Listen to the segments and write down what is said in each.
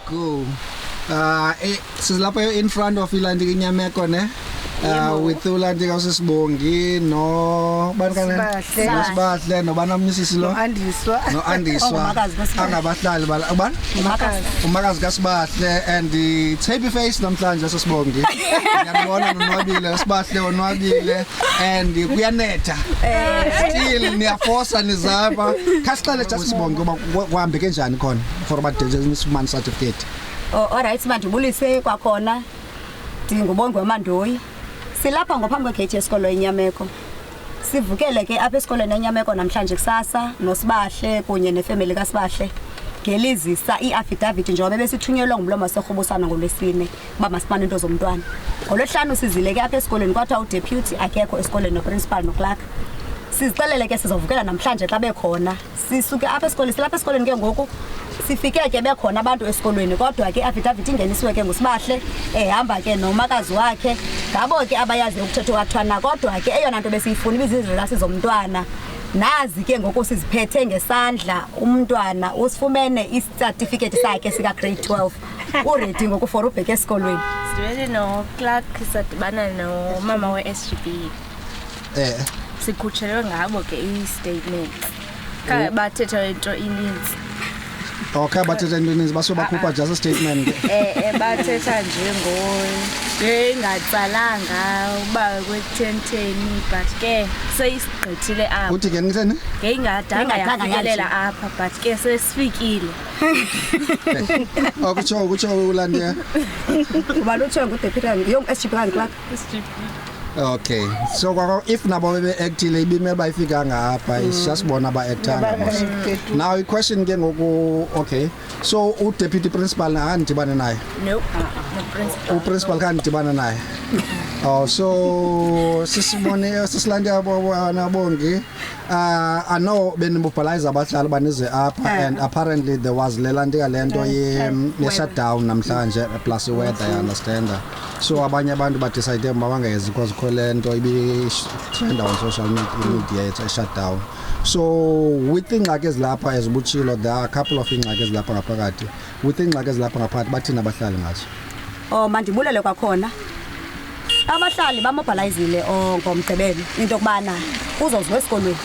Cool. Sizilapha in front of ilandi Nyameko ne. With ulandi kaSibongi no bankana Sibahle no banamnyisisi lo no Andiswa angabahlali bala umakazi kaSibahle and the happy face namhlanje saSibongi ngiyabona nonwabile Sibahle onwabile and kuyanetha still niyaforsa nizapha khasiqale just Sibongi ngoba kuhambe kanjani khona for about the certificate. All right manje bulise kwakhona ngingubonge wamandoyi silapha ngophambi kwegate yesikolo eNyameko sivukele ke apha esikolweni eNyameko namhlanje kusasa noSibahle kunye nefamily kaSibahle ngelizisa iaffidavit njengoba besithunyelwa ngumlomo waseRhubusana ngolwesine ba masipana into zomntwana ngolwehlanu sizile ke apha esikolweni kwathiwa udeputy akekho esikolweni noprincipal noclerk sizixelele ke sizovukela namhlanje xa bekhona sisuke apha esikolweni silapha esikolweni ke ngoku sifike ke bekhona abantu esikolweni kodwa ke affidavit ingenisiwe ke nguSibahle ehamba ke nomakazi wakhe ngabo ke abayazi ukuthetha kwathwana kodwa ke eyona nto besiyifuna ibizizilasi zomntwana nazi ke ngoku siziphethe ngesandla umntwana usifumene i-certificate sakhe sika grade 12 uready ngoku for ubheke esikolweni siwele no clerk sadibana no mama we-SGB sikhutshelwe ngabo ke i-statement ka bathetha into ininzi. Okay, bathetha into ininzi basobakhupha just a statement bathetha ngatsalanga uba kwe-10 but ke seyisigqithile apha uthi ke ngitheni ngeyingadanga yafikelela apha but ke sesifikile kutsho ulandiya kuba lutsho ngudeputy yong SGB Clark. Okay, so if nabo actile ibime bayifika ngapha isiyasibona ba actanga now the question ke ngoku okay so udeputy principal andibane naye no principal uprincipal kandibane naye so sisibone sisilanda bongi I know benimobilize abahlali banize apha and apparently there was lento ye shutdown namhlanje plus weather I understand so abanye abantu ba decide mabangezi because lento ibi trend on social media it's shut down so with ingxaki ezilapha ezibutshilo there are a couple of ingxaki ezilapha ngaphakathi with ingxaki ezilapha ngaphakathi bathina abahlali ngazo mandibulele kwakhona abahlali bamobilizile ngomgqibelo into kubana uzozwe esikolweni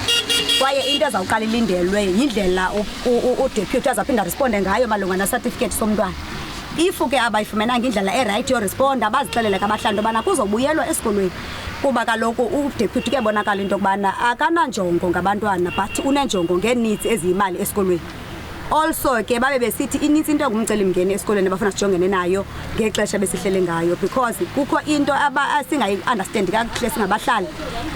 kwaye into ezawuqala ilindelwe yindlela udeputy azaphinda responde ngayo malunga na certificate somntwana ifuke abayifumenanga indlela eright yo respond abazixelele kabahlali bana kuzobuyelwa esikolweni kuba kaloku udeputy ke bonakala into kubana akananjongo ngabantwana but unenjongo ngeneeds eziyimali esikolweni also ke babe besithi inintsi into engumcelimngeni esikolweni abafuna sijongene nayo ngexesha besihlele ngayo because kukho into asingayi understand kakuhle singabahlali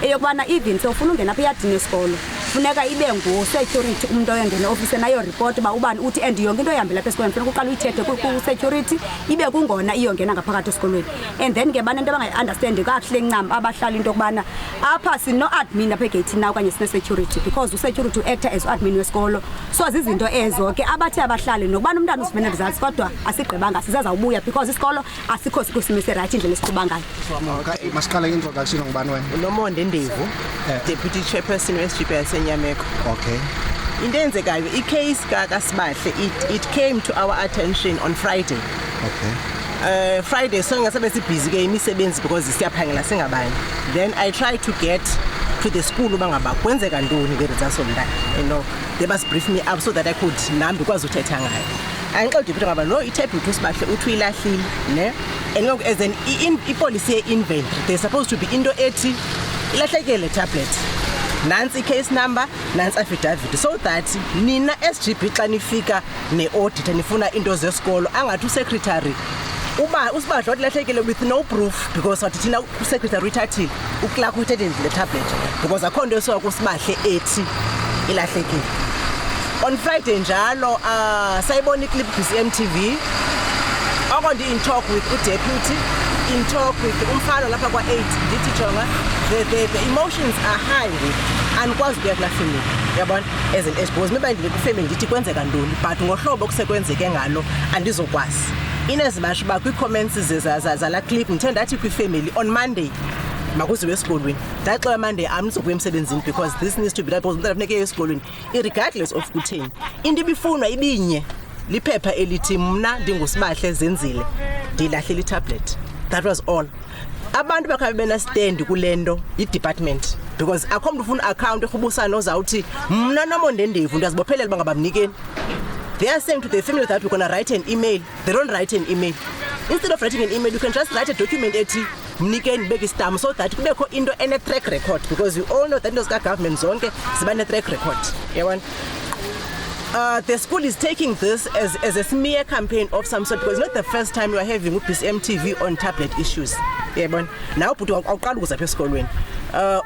eyokubana even sewufuna ungena apha eyadini esikolo funeka ibe ngu-security umuntu oyongena office nayo report ba ubani uthi and yonke into ehambela apha esikolweni funeka uqala uyithethe ku-security ibe kungona iyongena ngaphakathi esikolweni and then ke banento abangayi-understand kakuhle ncam abahlali into yokubana apha sino-admin apha egeyithini na okanye sine-security because u-security u-actor as u-admin wesikolo so zizinto ezo ke abathi abahlali nokubana umntana usifumene results kodwa asigqibanga sizazawubuya because isikolo asikho sikwisimo esirayithi indlela esiqhuba ngayo. Masiqale introduction ngubani wena? Nomonde Ndevu, Deputy Chairperson we-SGB Nyameko. Okay. Into enzekayo i-case kaSibahle it came to our attention on Friday. Okay. Friday so ngasabe sibusy ke imisebenzi because siyaphangela singabanye. Then I tried to get to the school ubangaba kwenzeka ntoni ngeresults omntana they must brief me up so that I could nami because uthetha ngayo angixa udeputy ngaba no iTeputy uSibahle uthi ilahlile ne and as an policy ye-inventory there's supposed to be into ethi ilahlekele tablet nansi case number nansi affidavit so that nina SGB xa nifika ne-auditor nifuna into zesikolo angathi usecretary uba uSibahle ulahlekile with no proof because wathi thina usecretary uthathile uclerk uthethe le tablet because akho nto esiwa kuSibahle ethi ilahlekile. On Friday njalo sayibona iclip BcmTv akondi in talk with udeputy in talk with umfana lapha kwa 8 ndithi jonga the emotions are high and kwazi kuyakula family yabona as an expose maybe ndile ku family ndithi kwenzeka ntoni but ngohlobo kusekwenzeke ngalo andizokwazi inezibasho ba kwi comments zala clip ngithanda athi kwi family on Monday makuziwe esikolweni ndaxela Monday amnizokuya emsebenzini because this needs to be done because umntana funeke esikolweni irregardless of kutheni into ibifunwa ibinye liphepha elithi mna ndingusibahle zenzile ndilahlela itablet. That was all. Abantu bakhabe bena stand kulendo i-department because akho umuntu ufuna account ekhubusana ozawuthi mna nomonde ndevu ndiyazibophelela bangabamnikeni. They are saying to the family that we're going to write an email. They don't write an email. Instead of writing an email, you can just write a document ethi mnikeni beki stamp so that kubekho into ene track record because you all know that those government zonke ziba ne track record. Yabona? The school is taking this as a smear campaign of some sort because it's not the first time we are having BcmTv on tablet issues. Yabona? Now but awuqala ukuza phe esikolweni.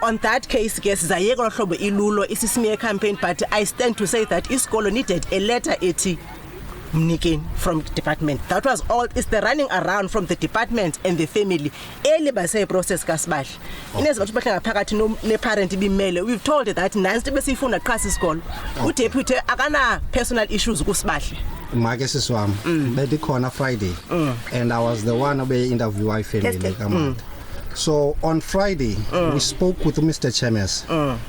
On that case ke sizayekalohlobo ilulo isismear campaign but I stand to say that isikolo needed a letter ethi mnikeni from the department. That was all. It's the running around from the department and the family. Early by say process ka Sibahle. Inezi bathu bahle ngaphakathi ne parent ibimele. We've told that nansi besifuna qhasa isikolo. Udeputy akana personal issues ku Sibahle. Make siswami bedikhona Friday and I was the one obe interview I family kamanje. So on Friday we spoke with Mr. Chemes.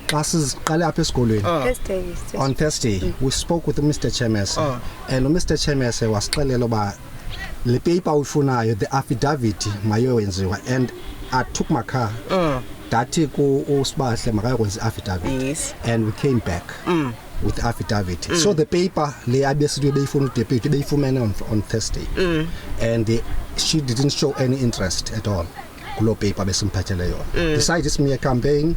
Classes qale apha esikolweni. On Thursday we spoke with Mr. Chemes and Mr. Chemes wasixelela ba le paper ufunayo the affidavit mayowenziwa and I took my car dathi ku Sibahle makayokwenza affidavit and we came back with the affidavit. So the paper le abesiwe beyifuna udeputy beyifumene on Thursday and she didn't show any interest at all. Kulo paper besimphathele yona. Decided smear campaign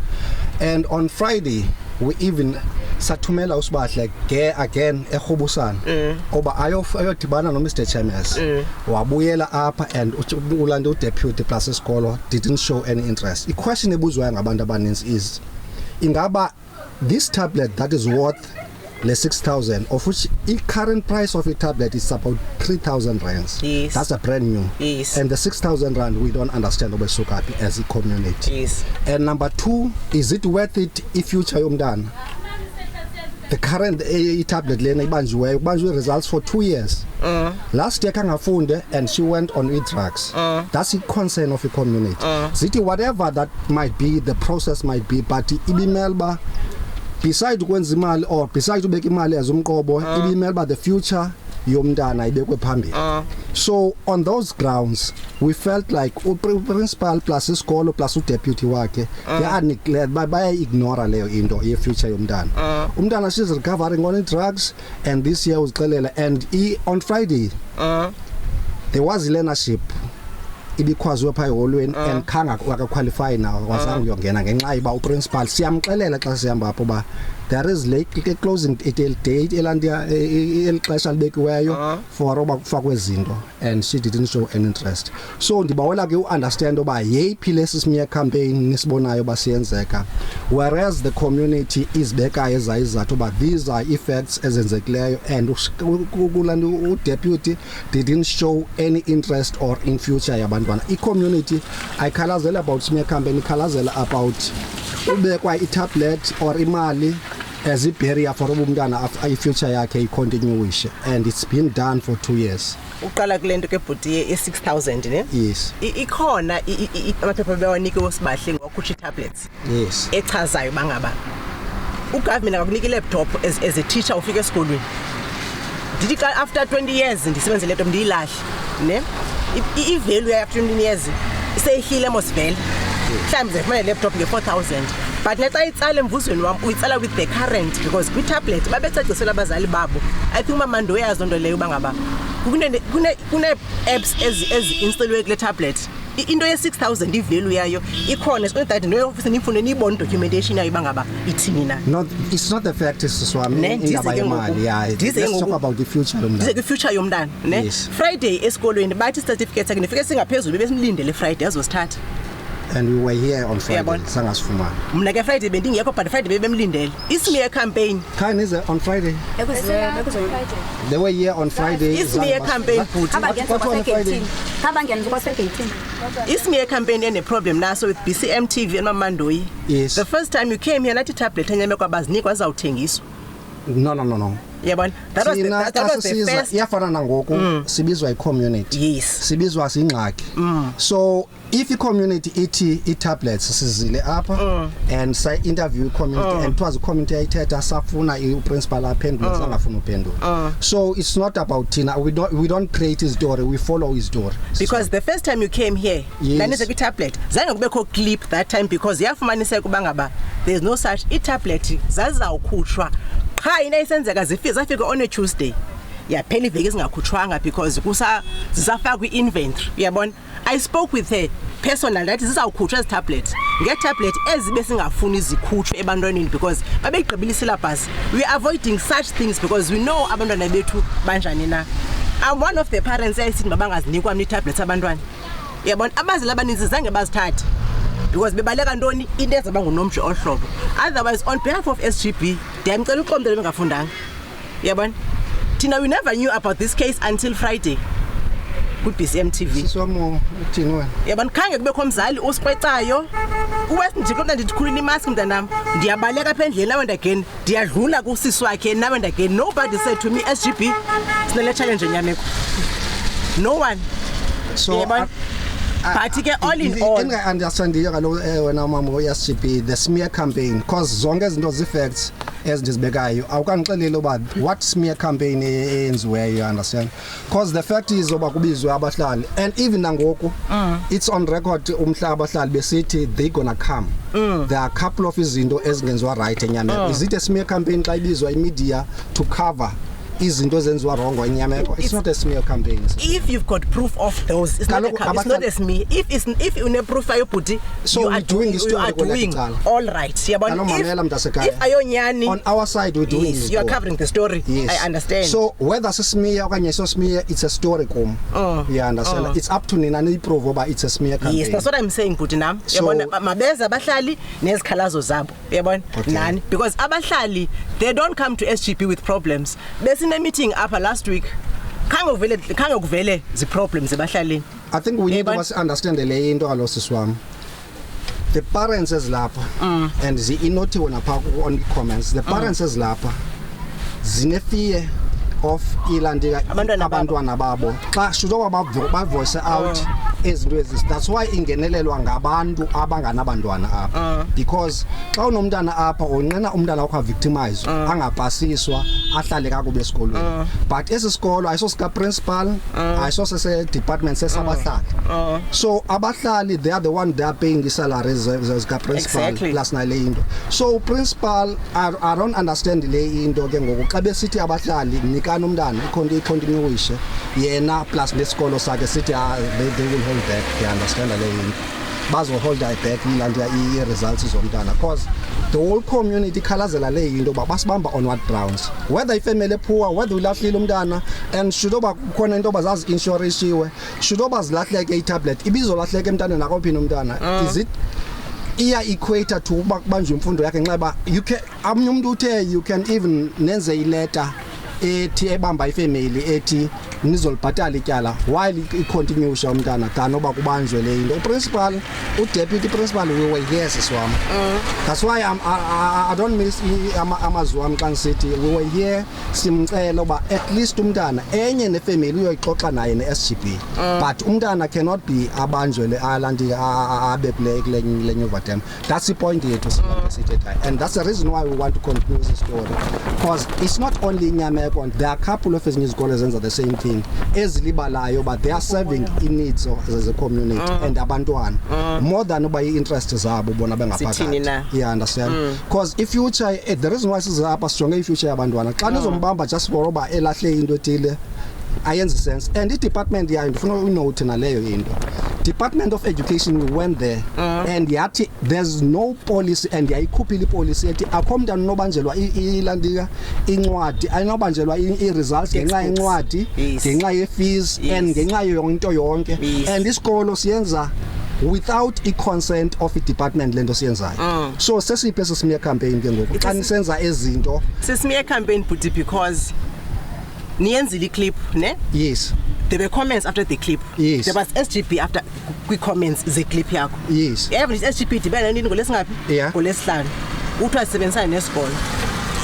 and on Friday we even sathumela uSibahle again ekhobusana oba ayodibana no Mr. Chemes wabuyela apha and ulanda udeputy plus isikolo didn't show any interest. The question ebuzwayo ngabantu abaninzi is ingaba this tablet that is worth le 6,000 of which the current price of a tablet is about 3,000 rands. Yes. That's a brand new. Yes. And the 6,000 rand we don't understand obesukapi as a community. Yes. And number 2, is it worth it if future yomntana? The current tablet lena ibanjwe results for 2 years. Last year kangafunde and she went on e-drugs. That's the concern of the community. Zithi whatever that might be, the process might be, but ibimelba beside ukwenza imali or beside ubeka imali as umqobo ibimela ba the future yomntana ibekwe phambili. So on those grounds we felt like principal plus isikolo plus udeputy wakhe they are neglected baya ignore leyo into ye future yomntana. Umntana she's recovering on drugs and this year uzixelela and on Friday there was learnership ibikhwazwe pha eholweni and khanga akaqualify now wazange uyongena ngenxa iba uprincipal siyamxelela xa sihamba apho ba there is late closing date elandia elixesha libekiweyo for oba kufakwe izinto and she didn't show any interest. So ndibawela ke uunderstand oba yeyiphi lesi smear campaign nisibonayo basiyenzeka whereas the community is beka ezayizathu oba these are effects ezenzekileyo and kulanda udeputy didn't show any interest or in future yabantwana. I-community ayikhalazela about smear campaign, ikhalazela about ubekwa i-tablet or imali as a barrier for umntana after future yakhe i-continue and it's been done for 2 years. Uqala kulento ke bhuti e-6,000 ne? Yes. Ikhona amaphepha bewanike uSibahle ngokhutsha tablets. Yes. Echazayo bangaba. Ugovernment akakunike laptop as a teacher ufike esikolweni. Did after 20 years ndisebenze laptop ndiyilahle ne? I-value after 20 years seyihlile mosivele. Mhlawumbe kumele laptop nge-4,000 but letha itsala emvuzweni wami uyitsala with the current because kwi-tablet babecacisela abazali babo. I think mamando uyazi onto leyo bangaba kune-apps ezi-instalwe kule tablet into ye-6,000 i-value yayo ikhona so that noyofisa nifune niyibone documentation yayo bangaba ithini na. No, it's not the fact siswami indaba yemali. Yeah, let's talk about the future yomntana. Dize future yomntana ne? Yes. Friday esikolweni bathi certificate sakhe nifike singaphezulu besimlindele Friday azosithatha. And we were here on Friday sangasifumana. Mna ke Friday bendingekho but Friday bebemlindele. Ismear campaign. Khan is on Friday. They were here on Friday. Ismear campaign futhi. Ismear campaign ene problem naso with BcmTv and Mamandoyi. Yes. The first time you came here nathi tablet enyameko abazinikwa azawuthengiswa. No. Yabona that was the first yafana nangoku sibizwa i-community. Yes. Sibizwa singxaki. So if i-community ithi i-tablets sizile apha and sa-interview i-community and twas i-community ayithetha safuna i-principal aphendule sangafuna uphendula. So it's not about thina, we don't create his story, we follow his story. Because the first time you came here nanise kwi-tablet zange kubekho clip that time because yafumaniseka ukuba ngaba there's no such i-tablet zazizawukhutshwa qha into isenzeka zafika on a Tuesday yaphela iveki zingakhutshwanga because zisafakwa i-inventory uyabona. I spoke with her personally that zizawukhutshwa ezi tablets nge-tablet ezibe singafuni zikhutshwe ebantwaneni because babeyigqibile syllabus. We are avoiding such things because we know abantwana bethu banjani na. I'm one of the parents ayisithi mabangazinikwa i-tablets abantwana uyabona. Abazali abaninzi zange bazithathe because bebaleka ntoni into ezaba ngunomshi ohlobo. Otherwise on behalf of SGB ndiyamcela uqomdele bengafundanga uyabona. Tina, we never knew about this case until Friday. Good BcmTV. Somo uthini wena? Yabona khange kubekho umzali osiqwecayo. Uwesindikho ndikhulula imask mntanami. Ndiyabaleka apha endlini now and again. Ndiyadlula kusisi wakhe now and again. Nobody said to me SGB sinele challenge Nyameko. No one. So but all in all I understand wena mama we-SGB the smear campaign cause zonke izinto zi-facts ezindizibekayo awukanixeleli uba what smear campaign eyenziweyo, you understand, cause the fact is oba kubizwe abahlali and even nangoku it's on record umhla abahlali besithi they gonna come. There are a couple of izinto ezingenziwa right eNyameko. Is it a smear campaign xa ibizwa imedia to cover izinto zenziwa wrong eNyameko? It's not a smear campaign. If you've got proof of those, it's not a smear. If you have proof ayo bhuti, so you are doing all right. If ayonyani on our side we're doing yes, you are covering the story. Yes. I understand. So whether it's a smear okanye so smear, it's a story kum. You understand? It's up to nina ni prove oba it's a smear campaign. Yes, that's what I'm saying bhuti nam. Yabona mabeza abahlali nezikhalazo zabo. Yabona nani because abahlali they don't come to SGB with problems. In a meeting up last week, can't kuvele the problems ebahlalini. I think we need to understand the lay into alosiswam. The parents as lapa and the inoti on comments. The parents as lapa zine fear of ilandika abantwana babo. Xa shudo ba voice out ezinto ezisi. That's why ingenelelwa ngabantu abanganabantwana apha. Because xa unomntana apha onqena umntana wakho victimize angapasiswa ahlale kakube esikolweni. But esi sikolo ayisosika principal, ayisose department sesabahlali. So abahlali they are the one they are paying the salaries zika principal plus na le into. So principal I don't understand le into ke ngoku xa besithi abahlali nikana umntana icontinue yena plus lesikolo sakhe sithi they will hold back. They understand le into. Bazo hold back ilandela i-results zomntana because the whole community khalazela le into ba basibamba on what grounds, whether ifamily poor, whether ulahlile umntana and should oba khona into bazazi insurance iwe should oba zilahleke i-tablet ibizolahleka emntaneni akophina umntana. Is it iya equator to uba kubanjwe imfundo yakhe nxa ba you can amnye umuntu uthe you can even nenze iletter ethi ebamba ifamily ethi nizolibhatala ityala while icontinuesha umntana kanoba kubanjwe le into. Principal deputy principal we were here siswam. That's why I don't miss amazwi wami xa ngisithi we were here simcela uba at least umntana enye nefamily uyoyixoxa naye ne-SGB but umntana cannot be abanjwe le alandi abe kule nyuva term. That's the point yethu sithi and that's the reason why we want to continue this story because it's not only Nyameko. There are a couple of izikole ezenza the same thing ezilibalayo but they are serving in needs as a community and abantwana more than uba i-interest zabo bona bengaphakathi. Yeah, understand? Because if future the reason why sizapha sijonge i-future yabantwana xa nizombamba just for uba elahle into ethile ayenzi sense and i-department yayo ndifuna unote naleyo into. Department of Education we went there and yathi there's no policy and yayikhuphile ipolicy ethi akho mntana nobanjelwa ilandika incwadi ayinobanjelwa i-results ngenxa yencwadi ngenxa ye-fees and ngenxa yonke yonke and isikolo siyenza without i-consent of i-department lento siyenzayo. So sesiphi esi smear campaign ke ngoku xa nisenza ezinto smear campaign but because niyenzile i-clip ne? Yes. There were comments after the clip. Yes. There was SGB after quick comments the clip yakho. Yes. Every SGB dibana nini ngolesingaphi? Yeah. Ngolesihlanu. Uthi wasebenzisana nesikolo.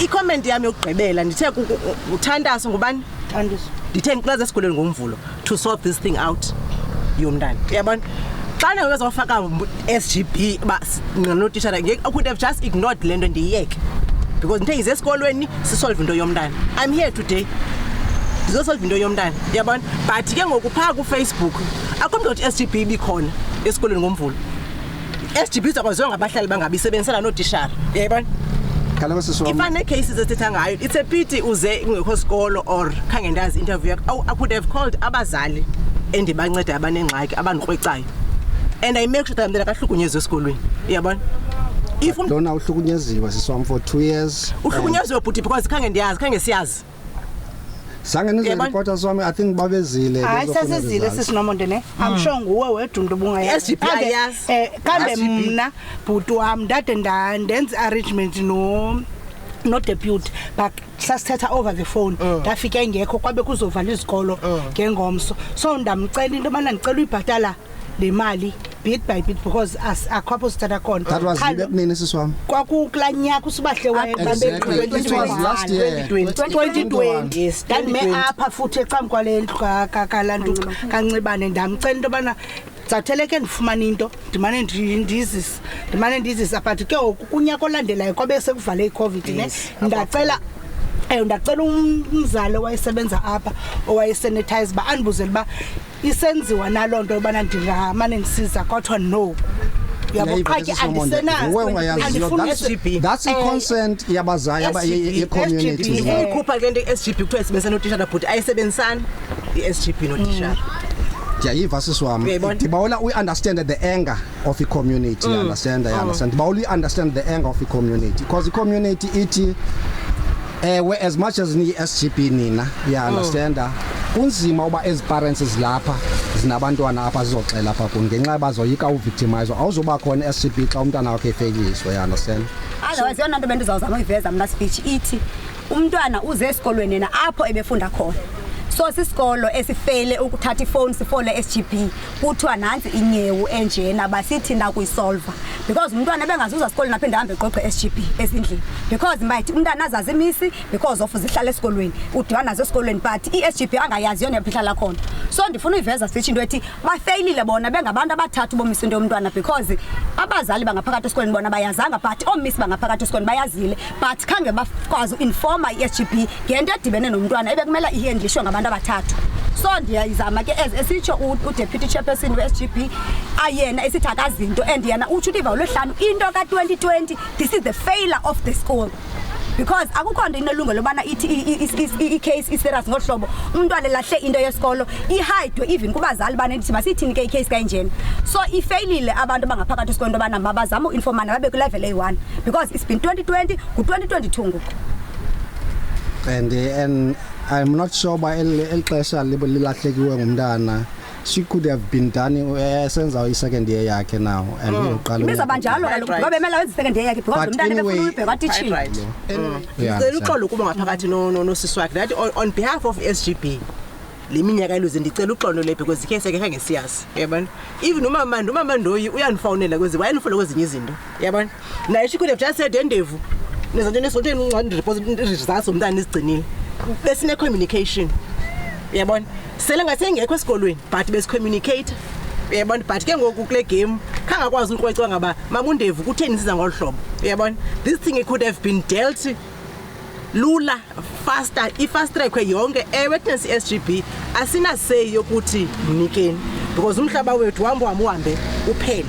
I-comment yami yokugqibela ndithe uthandazo ngubani? Thandazo. Ndithe ngiqhaza esikoleni ngomvulo to sort this thing out. Yomntana. Uyabona? xana uyozofaka SGB notishara ngeke I could have just ignored le nto ndiyiyeke because into ezesikolweni sisolve into yomntana. I'm here today ndizosolve into yomntana yabona but ke ngokupha ku Facebook akho mntu othi SGB ibikhona esikolweni ngomvulo. SGB izakwaziwa ngabahlali bangabisebenzisana notishara yabona. Kaloku siswa ifane cases ethetha ngayo it's a pity uze ungekho sikolo or khange ndazi interview I could have called abazali endibanceda abanengxaki abandikrweccayo and I make sure that mntana kahlukunyezwe esikolweni yabona. If lona uhlukunyeziwe siswam for 2 years uhlukunyeziwe but because khange siyazi sange nizereporta swami I think babezile hayi sasezile sisinomonde ne I'm sure nguwe wedundu bungayazi kambe mna bhuti wami ndade ndenza arrangement no deputy but sasithetha over the phone ndafika engekho kwabe kuzovala izikolo ngengomso so ndamcela into abana ndicela uyibhatala le mali bit by bit because as a couple started khona that was kunini siswami kwakuklanyaka usibahle waye last year 2020 yes then me apha futhi ecam kwalendlu kalantu kancibane ndamcela into abana zatheleke ndifumana into ndimane ndizisa but ke kunyaka olandelayo kwabe sekuvale iCovid ne ndacela umzali owayesebenza apha owayesanitize ba andibuzela ba isenziwa nalonto yobana ndingamane ngisiza kodwa no yabo khaki andisenazi that's a consent yabazali ye-community ikhupha ke into SGB kuthiwa isebenzisa notishara but ayisebenzisana i-SGB notishara. Yayiva siswami ndibawula we understand the anger of the community you understand ndibawula we understand the anger of the community because the community ithi as much as ni SGB nina you understand kunzima uba as parents zilapha zinabantwana apha zizoxela apha kun ngenxa bazoyika uvictimize awuzoba khona SGB xa umntana wakhe efeyiswe you understand otherwise yona nto bendizawuzama uyiveza mna speech ithi umntwana uze esikolweni yena apho ebefunda khona so sisikolo esifele ukuthatha ifone sifole SGB kuthiwa nansi inyewu enjena basithi ndakuyisolva because umntwana bengazuza esikolweni naphinda hambe eqoqe SGB esindlini because mbayithi umntana azazi imisi because of zihlala esikolweni udibana nazo esikolweni but iSGB angayazi yona yaphihlala khona so ndifuna uyiveza sithi into ethi bafailile bona bengabantu abathathu bomisi into yomntwana because abazali bangaphakathi esikolweni bona bayazanga but omisi bangaphakathi esikolweni bayazile but khange bakwazi informa iSGB ngento edibene nomntwana ebekumela ihandlishwe ngabantu abathathu so ndiyayizama ke esitsho uDeputy Chairperson weSGB ayena esithi akazinto and yana uthi ivalwehlanu into ka2020 this is the failure of the school because akukho nto inelungelo lobana ithi icase iserious ngohlobo umntwana lahle into yesikolo ihidwe even kubazali banenithi masithini ke icase kanjena so ifailile abantu bangaphakathi esikolweni obana mabazama uinformana babe ku level A1 because it's been 2020 ku2022 ngoku and I'm not sure by elixesha lilahlekiwe ngumntana she could have been done senza i-second year yakhe now and uqala bizaba njalo kaloku ngoba emela wenza i-second year yakhe because umntana befuna ubheka teaching ngicela uxolo kuba ngaphakathi nosisi wakhe that on behalf of SGB leminyaka iluze ndicela uxolo le because ikhe seke khange siyazi yabona even umama Ndoyi uyanifonela kwezi wayenifola kwezinye izinto yabona naye she could have just said endevu nezonto nesonto incwadi deposit results umntana izigcinile besine communication yabona sele ngasengekho esikolweni but besicommunicate yabona but ke ngoku kule game khangakwazi ukwecwa ngaba mamundevu kutheni siza ngolhlobo yabona this thing it could have been dealt lula faster i-fast track yonke witness SGB asina say yokuthi mnikeni because umhlaba wethu uhambe uphele.